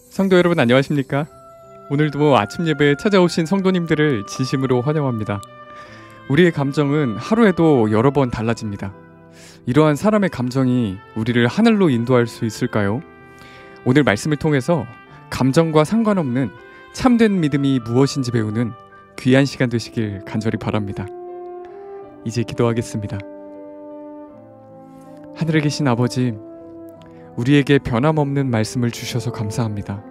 성도 여러분 안녕하십니까? 오늘도 아침 예배에 찾아오신 성도님들을 진심으로 환영합니다. 우리의 감정은 하루에도 여러 번 달라집니다. 이러한 사람의 감정이 우리를 하늘로 인도할 수 있을까요? 오늘 말씀을 통해서 감정과 상관없는 참된 믿음이 무엇인지 배우는 귀한 시간 되시길 간절히 바랍니다. 이제 기도하겠습니다. 하늘에 계신 아버지, 우리에게 변함없는 말씀을 주셔서 감사합니다.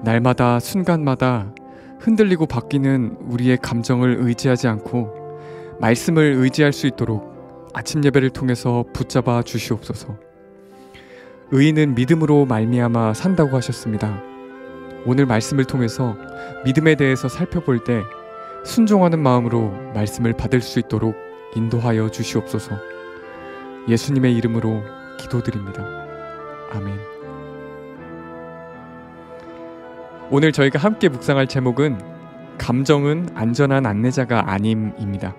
날마다 순간마다 흔들리고 바뀌는 우리의 감정을 의지하지 않고 말씀을 의지할 수 있도록 아침 예배를 통해서 붙잡아 주시옵소서. 의인은 믿음으로 말미암아 산다고 하셨습니다. 오늘 말씀을 통해서 믿음에 대해서 살펴볼 때 순종하는 마음으로 말씀을 받을 수 있도록 인도하여 주시옵소서. 예수님의 이름으로 기도드립니다. 아멘. 오늘 저희가 함께 묵상할 제목은 감정은 안전한 안내자가 아님입니다.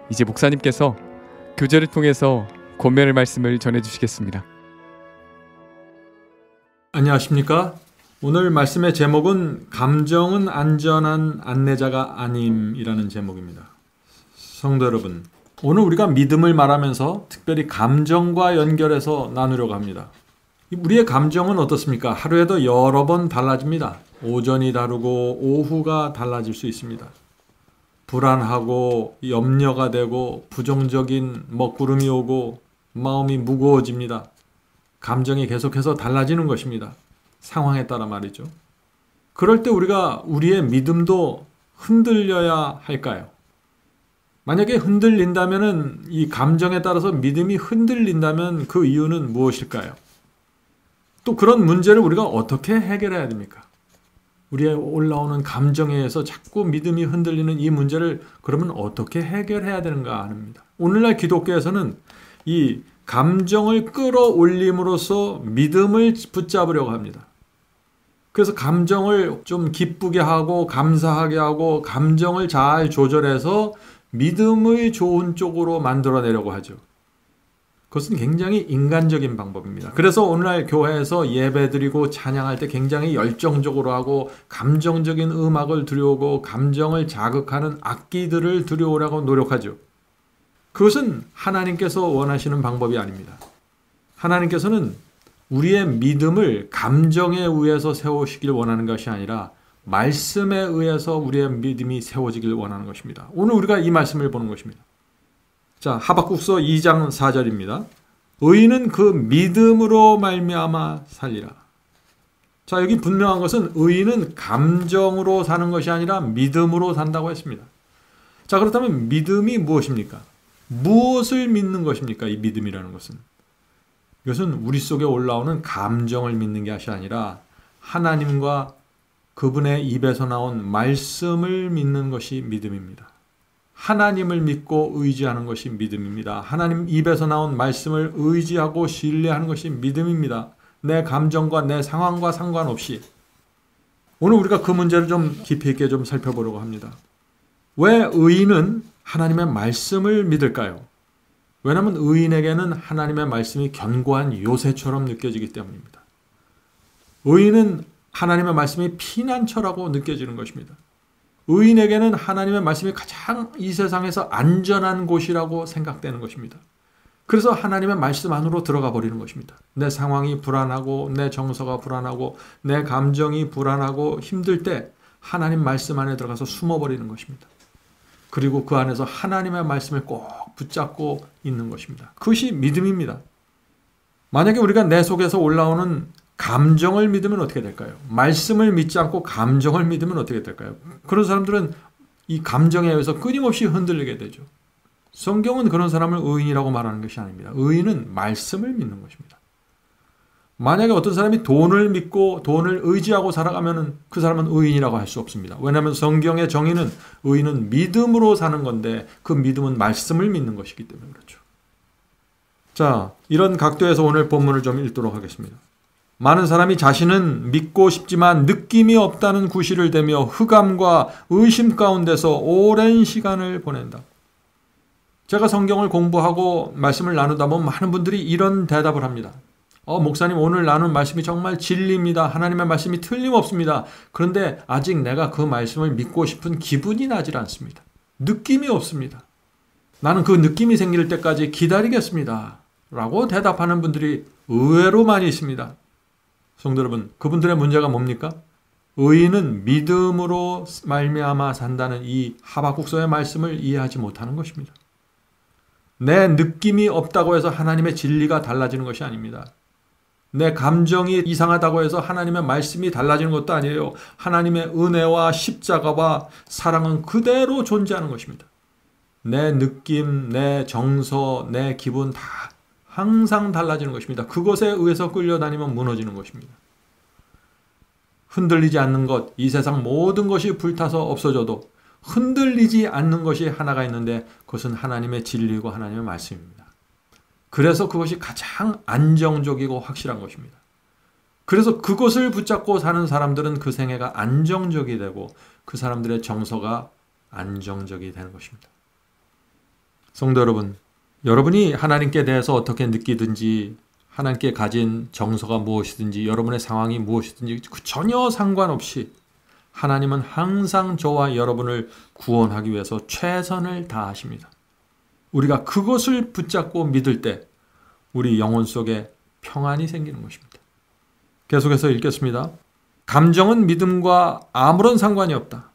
이제 목사님께서 교제를 통해서 권면의 말씀을 전해주시겠습니다. 안녕하십니까? 오늘 말씀의 제목은 감정은 안전한 안내자가 아님이라는 제목입니다. 성도 여러분, 오늘 우리가 믿음을 말하면서 특별히 감정과 연결해서 나누려고 합니다. 우리의 감정은 어떻습니까? 하루에도 여러 번 달라집니다. 오전이 다르고 오후가 달라질 수 있습니다. 불안하고 염려가 되고 부정적인 먹구름이 오고 마음이 무거워집니다. 감정이 계속해서 달라지는 것입니다. 상황에 따라 말이죠. 그럴 때 우리가 우리의 믿음도 흔들려야 할까요? 만약에 흔들린다면, 이 감정에 따라서 믿음이 흔들린다면 그 이유는 무엇일까요? 또 그런 문제를 우리가 어떻게 해결해야 됩니까? 우리의 올라오는 감정에 의해서 자꾸 믿음이 흔들리는 이 문제를 그러면 어떻게 해결해야 되는가 합니다. 오늘날 기독교에서는 이 감정을 끌어올림으로써 믿음을 붙잡으려고 합니다. 그래서 감정을 좀 기쁘게 하고 감사하게 하고 감정을 잘 조절해서 믿음의 좋은 쪽으로 만들어내려고 하죠. 그것은 굉장히 인간적인 방법입니다. 그래서 오늘날 교회에서 예배드리고 찬양할 때 굉장히 열정적으로 하고 감정적인 음악을 들여오고 감정을 자극하는 악기들을 들여오라고 노력하죠. 그것은 하나님께서 원하시는 방법이 아닙니다. 하나님께서는 우리의 믿음을 감정에 의해서 세우시길 원하는 것이 아니라 말씀에 의해서 우리의 믿음이 세워지길 원하는 것입니다. 오늘 우리가 이 말씀을 보는 것입니다. 자, 하박국서 2장 4절입니다. 의인은 그 믿음으로 말미암아 살리라. 자, 여기 분명한 것은 의인은 감정으로 사는 것이 아니라 믿음으로 산다고 했습니다. 자, 그렇다면 믿음이 무엇입니까? 무엇을 믿는 것입니까? 이 믿음이라는 것은. 이것은 우리 속에 올라오는 감정을 믿는 것이 아니라 하나님과 그분의 입에서 나온 말씀을 믿는 것이 믿음입니다. 하나님을 믿고 의지하는 것이 믿음입니다. 하나님 입에서 나온 말씀을 의지하고 신뢰하는 것이 믿음입니다. 내 감정과 내 상황과 상관없이. 오늘 우리가 그 문제를 좀 깊이 있게 좀 살펴보려고 합니다. 왜 의인은 하나님의 말씀을 믿을까요? 왜냐하면 의인에게는 하나님의 말씀이 견고한 요새처럼 느껴지기 때문입니다. 의인은 하나님의 말씀이 피난처라고 느껴지는 것입니다. 의인에게는 하나님의 말씀이 가장 이 세상에서 안전한 곳이라고 생각되는 것입니다. 그래서 하나님의 말씀 안으로 들어가 버리는 것입니다. 내 상황이 불안하고 내 정서가 불안하고 내 감정이 불안하고 힘들 때 하나님 말씀 안에 들어가서 숨어버리는 것입니다. 그리고 그 안에서 하나님의 말씀을 꼭 붙잡고 있는 것입니다. 그것이 믿음입니다. 만약에 우리가 내 속에서 올라오는 감정을 믿으면 어떻게 될까요? 말씀을 믿지 않고 감정을 믿으면 어떻게 될까요? 그런 사람들은 이 감정에 의해서 끊임없이 흔들리게 되죠. 성경은 그런 사람을 의인이라고 말하는 것이 아닙니다. 의인은 말씀을 믿는 것입니다. 만약에 어떤 사람이 돈을 믿고 돈을 의지하고 살아가면 그 사람은 의인이라고 할 수 없습니다. 왜냐하면 성경의 정의는 의인은 믿음으로 사는 건데 그 믿음은 말씀을 믿는 것이기 때문에 그렇죠. 자, 이런 각도에서 오늘 본문을 좀 읽도록 하겠습니다. 많은 사람이 자신은 믿고 싶지만 느낌이 없다는 구실을 대며 흑암과 의심 가운데서 오랜 시간을 보낸다. 제가 성경을 공부하고 말씀을 나누다 보면 많은 분들이 이런 대답을 합니다. 목사님 오늘 나눈 말씀이 정말 진리입니다. 하나님의 말씀이 틀림없습니다. 그런데 아직 내가 그 말씀을 믿고 싶은 기분이 나질 않습니다. 느낌이 없습니다. 나는 그 느낌이 생길 때까지 기다리겠습니다. 라고 대답하는 분들이 의외로 많이 있습니다. 성도 여러분, 그분들의 문제가 뭡니까? 의인은 믿음으로 말미암아 산다는 이 하박국서의 말씀을 이해하지 못하는 것입니다. 내 느낌이 없다고 해서 하나님의 진리가 달라지는 것이 아닙니다. 내 감정이 이상하다고 해서 하나님의 말씀이 달라지는 것도 아니에요. 하나님의 은혜와 십자가와 사랑은 그대로 존재하는 것입니다. 내 느낌, 내 정서, 내 기분 다 항상 달라지는 것입니다. 그것에 의해서 끌려다니면 무너지는 것입니다. 흔들리지 않는 것, 이 세상 모든 것이 불타서 없어져도 흔들리지 않는 것이 하나가 있는데 그것은 하나님의 진리고 하나님의 말씀입니다. 그래서 그것이 가장 안정적이고 확실한 것입니다. 그래서 그것을 붙잡고 사는 사람들은 그 생애가 안정적이 되고 그 사람들의 정서가 안정적이 되는 것입니다. 성도 여러분, 여러분이 하나님께 대해서 어떻게 느끼든지 하나님께 가진 정서가 무엇이든지 여러분의 상황이 무엇이든지 전혀 상관없이 하나님은 항상 저와 여러분을 구원하기 위해서 최선을 다하십니다. 우리가 그것을 붙잡고 믿을 때 우리 영혼 속에 평안이 생기는 것입니다. 계속해서 읽겠습니다. 감정은 믿음과 아무런 상관이 없다.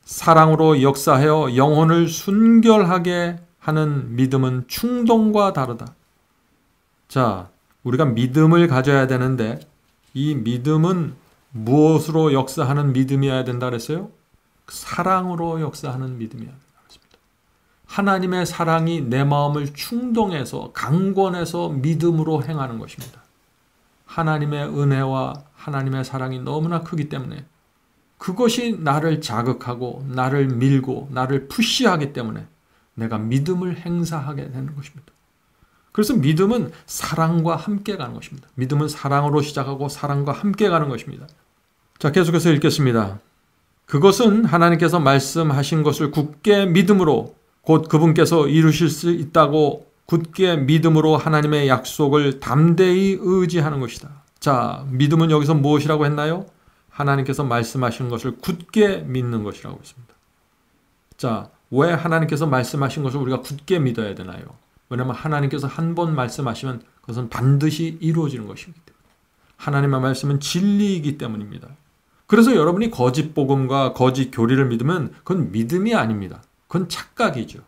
사랑으로 역사하여 영혼을 순결하게 하는 믿음은 충동과 다르다. 자, 우리가 믿음을 가져야 되는데 이 믿음은 무엇으로 역사하는 믿음이어야 된다 그랬어요? 사랑으로 역사하는 믿음이어야 된다 그랬습니다. 하나님의 사랑이 내 마음을 충동해서 강권해서 믿음으로 행하는 것입니다. 하나님의 은혜와 하나님의 사랑이 너무나 크기 때문에 그것이 나를 자극하고 나를 밀고 나를 푸시하기 때문에 내가 믿음을 행사하게 되는 것입니다. 그래서 믿음은 사랑과 함께 가는 것입니다. 믿음은 사랑으로 시작하고 사랑과 함께 가는 것입니다. 자, 계속해서 읽겠습니다. 그것은 하나님께서 말씀하신 것을 굳게 믿음으로 곧 그분께서 이루실 수 있다고 굳게 믿음으로 하나님의 약속을 담대히 의지하는 것이다. 자, 믿음은 여기서 무엇이라고 했나요? 하나님께서 말씀하신 것을 굳게 믿는 것이라고 했습니다. 자, 왜 하나님께서 말씀하신 것을 우리가 굳게 믿어야 되나요? 왜냐하면 하나님께서 한 번 말씀하시면 그것은 반드시 이루어지는 것이기 때문에. 하나님의 말씀은 진리이기 때문입니다. 그래서 여러분이 거짓 복음과 거짓 교리를 믿으면 그건 믿음이 아닙니다. 그건 착각이죠.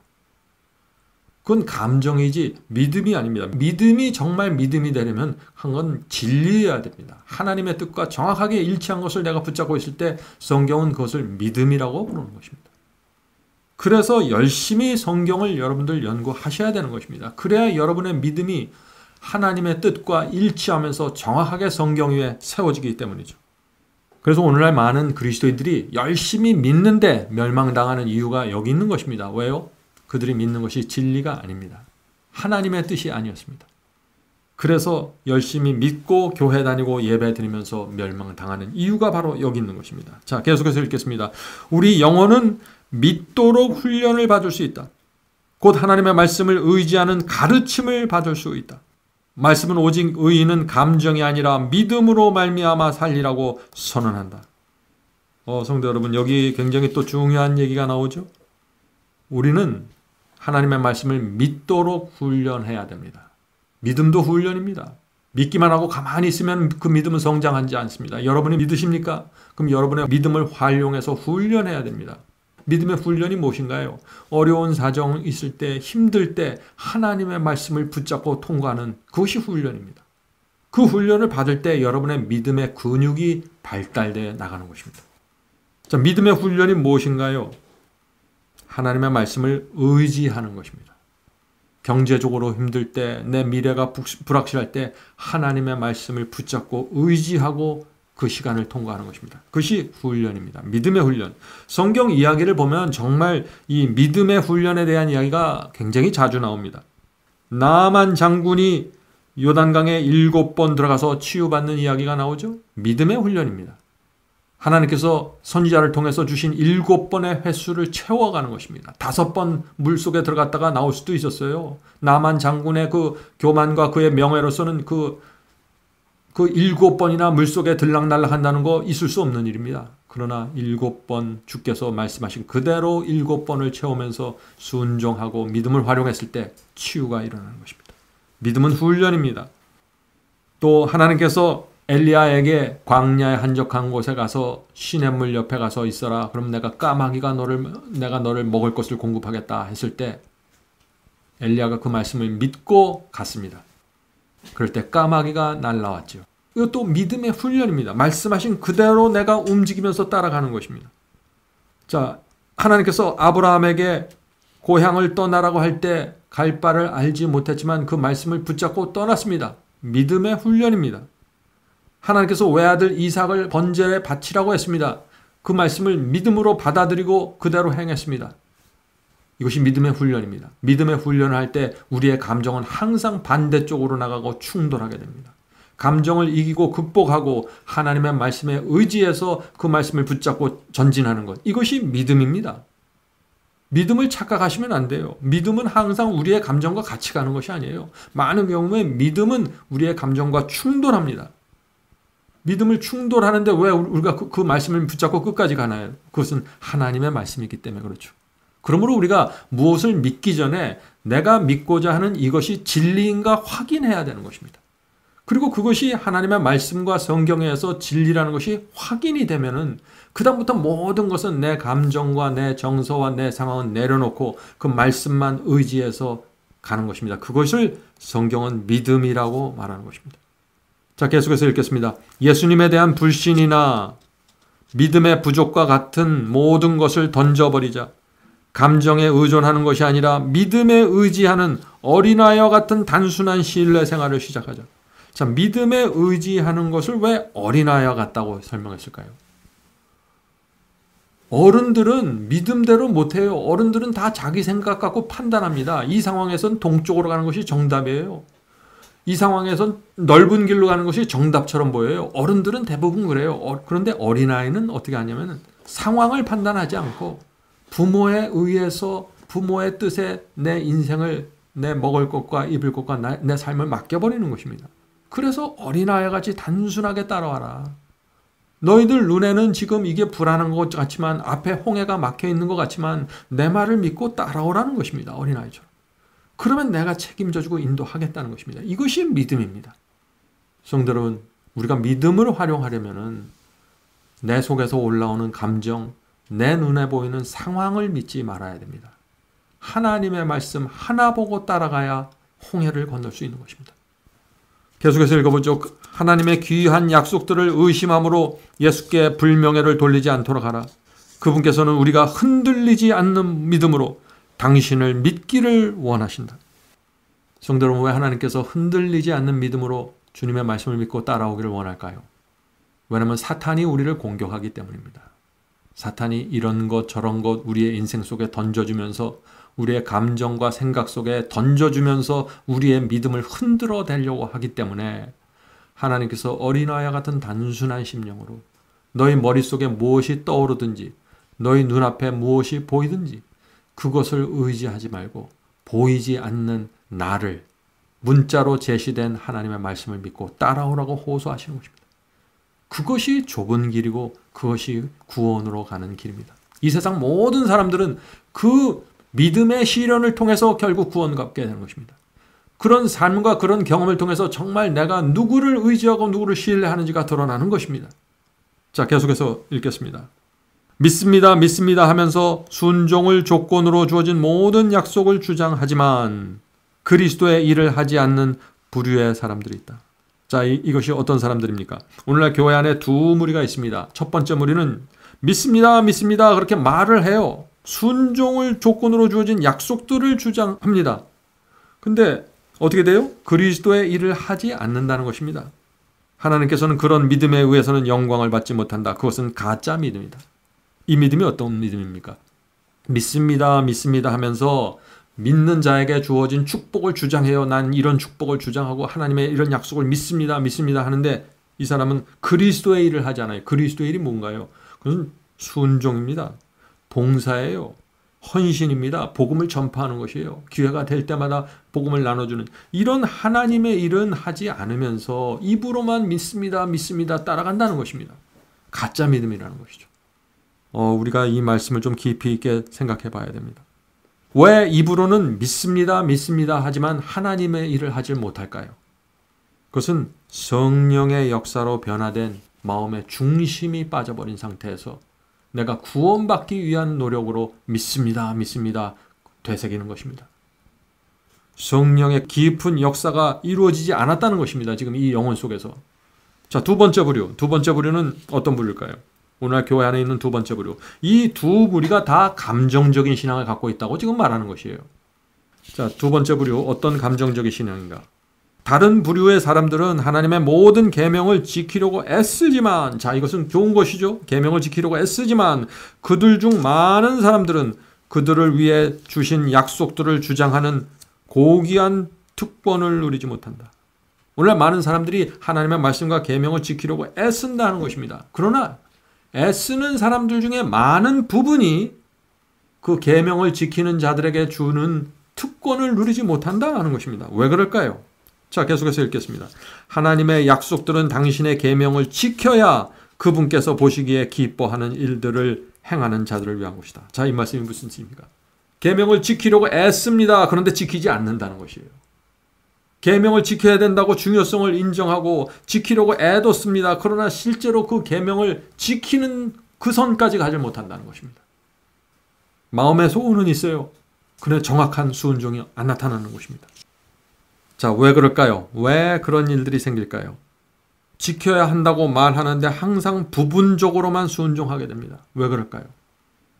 그건 감정이지 믿음이 아닙니다. 믿음이 정말 믿음이 되려면 한 건 진리여야 됩니다. 하나님의 뜻과 정확하게 일치한 것을 내가 붙잡고 있을 때 성경은 그것을 믿음이라고 부르는 것입니다. 그래서 열심히 성경을 여러분들 연구하셔야 되는 것입니다. 그래야 여러분의 믿음이 하나님의 뜻과 일치하면서 정확하게 성경 위에 세워지기 때문이죠. 그래서 오늘날 많은 그리스도인들이 열심히 믿는데 멸망당하는 이유가 여기 있는 것입니다. 왜요? 그들이 믿는 것이 진리가 아닙니다. 하나님의 뜻이 아니었습니다. 그래서 열심히 믿고 교회 다니고 예배 드리면서 멸망당하는 이유가 바로 여기 있는 것입니다. 자, 계속해서 읽겠습니다. 우리 영혼은 믿도록 훈련을 받을 수 있다. 곧 하나님의 말씀을 의지하는 가르침을 받을 수 있다. 말씀은 오직 의인은 감정이 아니라 믿음으로 말미암아 살리라고 선언한다. 성도 여러분, 여기 굉장히 또 중요한 얘기가 나오죠. 우리는 하나님의 말씀을 믿도록 훈련해야 됩니다. 믿음도 훈련입니다. 믿기만 하고 가만히 있으면 그 믿음은 성장하지 않습니다. 여러분이 믿으십니까? 그럼 여러분의 믿음을 활용해서 훈련해야 됩니다. 믿음의 훈련이 무엇인가요? 어려운 사정 있을 때, 힘들 때 하나님의 말씀을 붙잡고 통과하는 그것이 훈련입니다. 그 훈련을 받을 때 여러분의 믿음의 근육이 발달되어 나가는 것입니다. 자, 믿음의 훈련이 무엇인가요? 하나님의 말씀을 의지하는 것입니다. 경제적으로 힘들 때, 내 미래가 불확실할 때 하나님의 말씀을 붙잡고 의지하고 그 시간을 통과하는 것입니다. 그것이 훈련입니다. 믿음의 훈련. 성경 이야기를 보면 정말 이 믿음의 훈련에 대한 이야기가 굉장히 자주 나옵니다. 나만 장군이 요단강에 7번 들어가서 치유받는 이야기가 나오죠. 믿음의 훈련입니다. 하나님께서 선지자를 통해서 주신 7번의 횟수를 채워가는 것입니다. 5번 물속에 들어갔다가 나올 수도 있었어요. 나만 장군의 그 교만과 그의 명예로서는 그 그 7번이나 물속에 들락날락 한다는 거 있을 수 없는 일입니다. 그러나 7번 주께서 말씀하신 그대로 7번을 채우면서 순종하고 믿음을 활용했을 때 치유가 일어나는 것입니다. 믿음은 훈련입니다. 또 하나님께서 엘리야에게 광야의 한적한 곳에 가서 시냇물 옆에 가서 있어라. 그럼 내가 내가 너를 먹을 것을 공급하겠다 했을 때 엘리야가 그 말씀을 믿고 갔습니다. 그럴 때 까마귀가 날라왔죠. 이것도 믿음의 훈련입니다. 말씀하신 그대로 내가 움직이면서 따라가는 것입니다. 자, 하나님께서 아브라함에게 고향을 떠나라고 할 때 갈 바를 알지 못했지만 그 말씀을 붙잡고 떠났습니다. 믿음의 훈련입니다. 하나님께서 외아들 이삭을 번제에 바치라고 했습니다. 그 말씀을 믿음으로 받아들이고 그대로 행했습니다. 이것이 믿음의 훈련입니다. 믿음의 훈련을 할 때 우리의 감정은 항상 반대쪽으로 나가고 충돌하게 됩니다. 감정을 이기고 극복하고 하나님의 말씀에 의지해서 그 말씀을 붙잡고 전진하는 것. 이것이 믿음입니다. 믿음을 착각하시면 안 돼요. 믿음은 항상 우리의 감정과 같이 가는 것이 아니에요. 많은 경우에 믿음은 우리의 감정과 충돌합니다. 믿음을 충돌하는데 왜 우리가 그 말씀을 붙잡고 끝까지 가나요? 그것은 하나님의 말씀이기 때문에 그렇죠. 그러므로 우리가 무엇을 믿기 전에 내가 믿고자 하는 이것이 진리인가 확인해야 되는 것입니다. 그리고 그것이 하나님의 말씀과 성경에서 진리라는 것이 확인이 되면은 그다음부터 모든 것은 내 감정과 내 정서와 내 상황은 내려놓고 그 말씀만 의지해서 가는 것입니다. 그것을 성경은 믿음이라고 말하는 것입니다. 자, 계속해서 읽겠습니다. 예수님에 대한 불신이나 믿음의 부족과 같은 모든 것을 던져버리자. 감정에 의존하는 것이 아니라 믿음에 의지하는 어린아이와 같은 단순한 신뢰 생활을 시작하자. 자, 믿음에 의지하는 것을 왜 어린아이와 같다고 설명했을까요? 어른들은 믿음대로 못해요. 어른들은 다 자기 생각 갖고 판단합니다. 이 상황에선 동쪽으로 가는 것이 정답이에요. 이 상황에선 넓은 길로 가는 것이 정답처럼 보여요. 어른들은 대부분 그래요. 그런데 어린아이는 어떻게 하냐면 상황을 판단하지 않고 부모에 의해서 부모의 뜻에 내 인생을 내 먹을 것과 입을 것과 내 삶을 맡겨버리는 것입니다. 그래서 어린아이같이 단순하게 따라와라. 너희들 눈에는 지금 이게 불안한 것 같지만 앞에 홍해가 막혀 있는 것 같지만 내 말을 믿고 따라오라는 것입니다. 어린아이처럼. 그러면 내가 책임져주고 인도하겠다는 것입니다. 이것이 믿음입니다. 성도 여러분, 우리가 믿음을 활용하려면 내 속에서 올라오는 감정, 내 눈에 보이는 상황을 믿지 말아야 됩니다. 하나님의 말씀 하나 보고 따라가야 홍해를 건널 수 있는 것입니다. 계속해서 읽어보죠. 하나님의 귀한 약속들을 의심함으로 예수께 불명예를 돌리지 않도록 하라. 그분께서는 우리가 흔들리지 않는 믿음으로 당신을 믿기를 원하신다. 성도 여러분, 왜 하나님께서 흔들리지 않는 믿음으로 주님의 말씀을 믿고 따라오기를 원할까요? 왜냐하면 사탄이 우리를 공격하기 때문입니다. 사탄이 이런 것 저런 것 우리의 인생 속에 던져주면서 우리의 감정과 생각 속에 던져주면서 우리의 믿음을 흔들어 대려고 하기 때문에 하나님께서 어린아이와 같은 단순한 심령으로 너희 머릿속에 무엇이 떠오르든지 너희 눈앞에 무엇이 보이든지 그것을 의지하지 말고 보이지 않는 나를 문자로 제시된 하나님의 말씀을 믿고 따라오라고 호소하시는 것입니다. 그것이 좁은 길이고 그것이 구원으로 가는 길입니다. 이 세상 모든 사람들은 그 믿음의 시련을 통해서 결국 구원받게 되는 것입니다. 그런 삶과 그런 경험을 통해서 정말 내가 누구를 의지하고 누구를 신뢰하는지가 드러나는 것입니다. 자, 계속해서 읽겠습니다. 믿습니다, 믿습니다 하면서 순종을 조건으로 주어진 모든 약속을 주장하지만 그리스도의 일을 하지 않는 부류의 사람들이 있다. 자, 이것이 어떤 사람들입니까? 오늘날 교회 안에 두 무리가 있습니다. 첫 번째 무리는 믿습니다, 믿습니다 그렇게 말을 해요. 순종을 조건으로 주어진 약속들을 주장합니다. 근데 어떻게 돼요? 그리스도의 일을 하지 않는다는 것입니다. 하나님께서는 그런 믿음에 의해서는 영광을 받지 못한다. 그것은 가짜 믿음이다. 이 믿음이 어떤 믿음입니까? 믿습니다, 믿습니다 하면서 믿는 자에게 주어진 축복을 주장해요. 난 이런 축복을 주장하고 하나님의 이런 약속을 믿습니다, 믿습니다 하는데 이 사람은 그리스도의 일을 하지 않아요. 그리스도의 일이 뭔가요? 그것은 순종입니다. 봉사예요. 헌신입니다. 복음을 전파하는 것이에요. 기회가 될 때마다 복음을 나눠주는 이런 하나님의 일은 하지 않으면서 입으로만 믿습니다, 믿습니다 따라간다는 것입니다. 가짜 믿음이라는 것이죠. 우리가 이 말씀을 좀 깊이 있게 생각해 봐야 됩니다. 왜 입으로는 믿습니다, 믿습니다 하지만 하나님의 일을 하지 못할까요? 그것은 성령의 역사로 변화된 마음의 중심이 빠져버린 상태에서 내가 구원받기 위한 노력으로 믿습니다, 믿습니다 되새기는 것입니다. 성령의 깊은 역사가 이루어지지 않았다는 것입니다. 지금 이 영혼 속에서. 자, 두 번째 부류는 어떤 부류일까요? 오늘 교회 안에 있는 두 번째 부류. 이 두 부류가 다 감정적인 신앙을 갖고 있다고 지금 말하는 것이에요. 자, 두 번째 부류, 어떤 감정적인 신앙인가? 다른 부류의 사람들은 하나님의 모든 계명을 지키려고 애쓰지만, 자, 이것은 좋은 것이죠. 계명을 지키려고 애쓰지만 그들 중 많은 사람들은 그들을 위해 주신 약속들을 주장하는 고귀한 특권을 누리지 못한다. 오늘날 많은 사람들이 하나님의 말씀과 계명을 지키려고 애쓴다는 것입니다. 그러나 애쓰는 사람들 중에 많은 부분이 그 계명을 지키는 자들에게 주는 특권을 누리지 못한다는 것입니다. 왜 그럴까요? 자, 계속해서 읽겠습니다. 하나님의 약속들은 당신의 계명을 지켜야 그분께서 보시기에 기뻐하는 일들을 행하는 자들을 위한 것이다. 자, 이 말씀이 무슨 뜻입니까? 계명을 지키려고 애씁니다. 그런데 지키지 않는다는 것이에요. 계명을 지켜야 된다고 중요성을 인정하고 지키려고 애도 씁니다. 그러나 실제로 그 계명을 지키는 그 선까지 가지 못한다는 것입니다. 마음의 소원은 있어요. 그런데 정확한 순종이 안 나타나는 것입니다. 자, 왜 그럴까요? 왜 그런 일들이 생길까요? 지켜야 한다고 말하는데 항상 부분적으로만 순종하게 됩니다. 왜 그럴까요?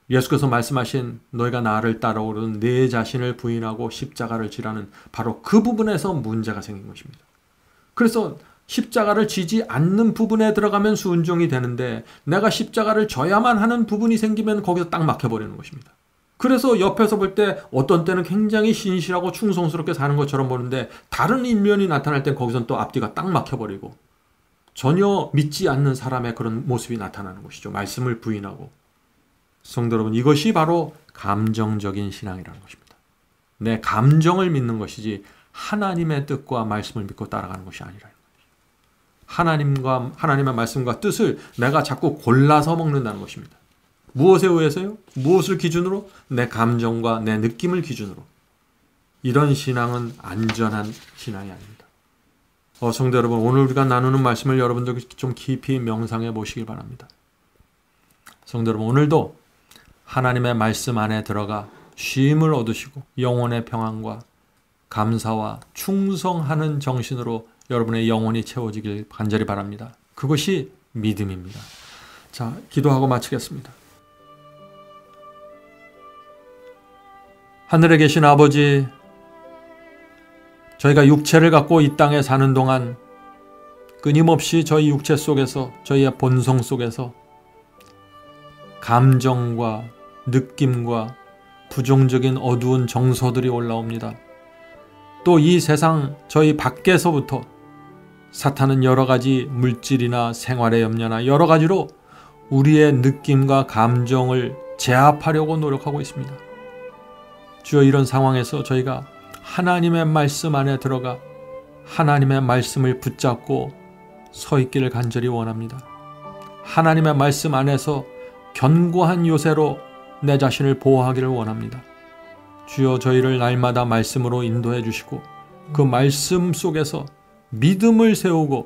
예수께서 말씀하신 너희가 나를 따라오르는 내 자신을 부인하고 십자가를 지라는 바로 그 부분에서 문제가 생긴 것입니다. 그래서 십자가를 지지 않는 부분에 들어가면 순종이 되는데 내가 십자가를 져야만 하는 부분이 생기면 거기서 딱 막혀버리는 것입니다. 그래서 옆에서 볼 때 어떤 때는 굉장히 신실하고 충성스럽게 사는 것처럼 보는데 다른 일면이 나타날 땐 거기선 또 앞뒤가 딱 막혀버리고 전혀 믿지 않는 사람의 그런 모습이 나타나는 것이죠. 말씀을 부인하고. 성도 여러분, 이것이 바로 감정적인 신앙이라는 것입니다. 내 감정을 믿는 것이지 하나님의 뜻과 말씀을 믿고 따라가는 것이 아니라는 것이죠. 하나님의 말씀과 뜻을 내가 자꾸 골라서 먹는다는 것입니다. 무엇에 의해서요? 무엇을 기준으로? 내 감정과 내 느낌을 기준으로. 이런 신앙은 안전한 신앙이 아닙니다. 성도 여러분, 오늘 우리가 나누는 말씀을 여러분들 좀 깊이 명상해 보시길 바랍니다. 성도 여러분, 오늘도 하나님의 말씀 안에 들어가 쉼을 얻으시고 영혼의 평안과 감사와 충성하는 정신으로 여러분의 영혼이 채워지길 간절히 바랍니다. 그것이 믿음입니다. 자, 기도하고 마치겠습니다. 하늘에 계신 아버지, 저희가 육체를 갖고 이 땅에 사는 동안 끊임없이 저희 육체 속에서, 저희의 본성 속에서 감정과 느낌과 부정적인 어두운 정서들이 올라옵니다. 또 이 세상 저희 밖에서부터 사탄은 여러 가지 물질이나 생활의 염려나 여러 가지로 우리의 느낌과 감정을 제압하려고 노력하고 있습니다. 주여, 이런 상황에서 저희가 하나님의 말씀 안에 들어가 하나님의 말씀을 붙잡고 서 있기를 간절히 원합니다. 하나님의 말씀 안에서 견고한 요새로 내 자신을 보호하기를 원합니다. 주여, 저희를 날마다 말씀으로 인도해 주시고 그 말씀 속에서 믿음을 세우고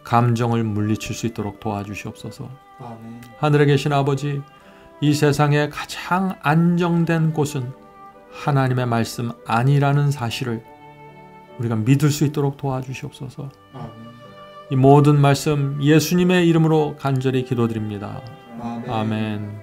감정을 물리칠 수 있도록 도와주시옵소서. 아멘. 하늘에 계신 아버지, 이 세상에 가장 안정된 곳은 하나님의 말씀 아니라는 사실을 우리가 믿을 수 있도록 도와주시옵소서. 아멘. 이 모든 말씀 예수님의 이름으로 간절히 기도드립니다. 아멘. 아멘.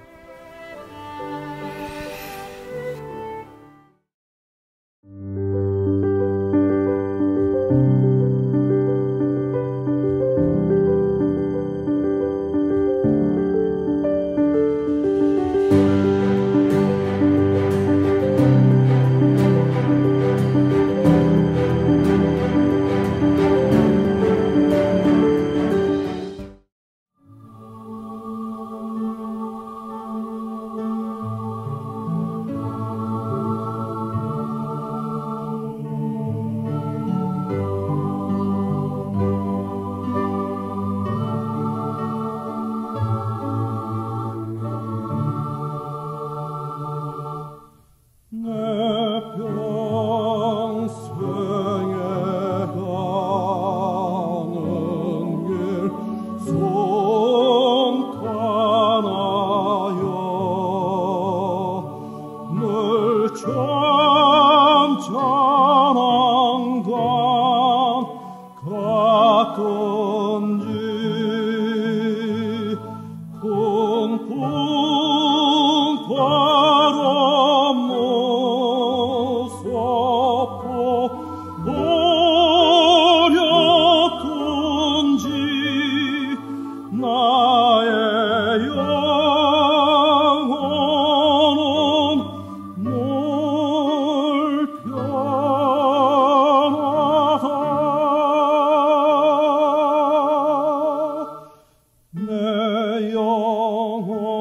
영혼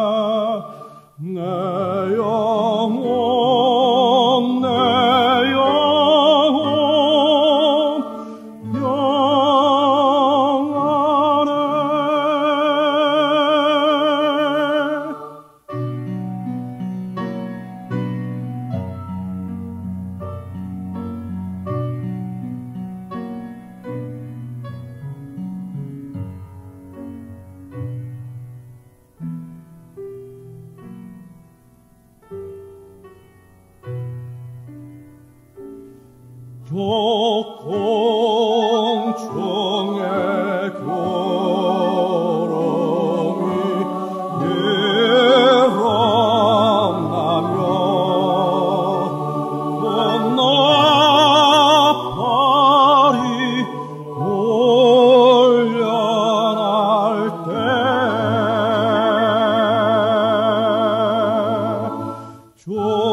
평안해 내 영혼 평안해 교공중의 교롱이 일어나며 꽃나팔이 올려날 때 조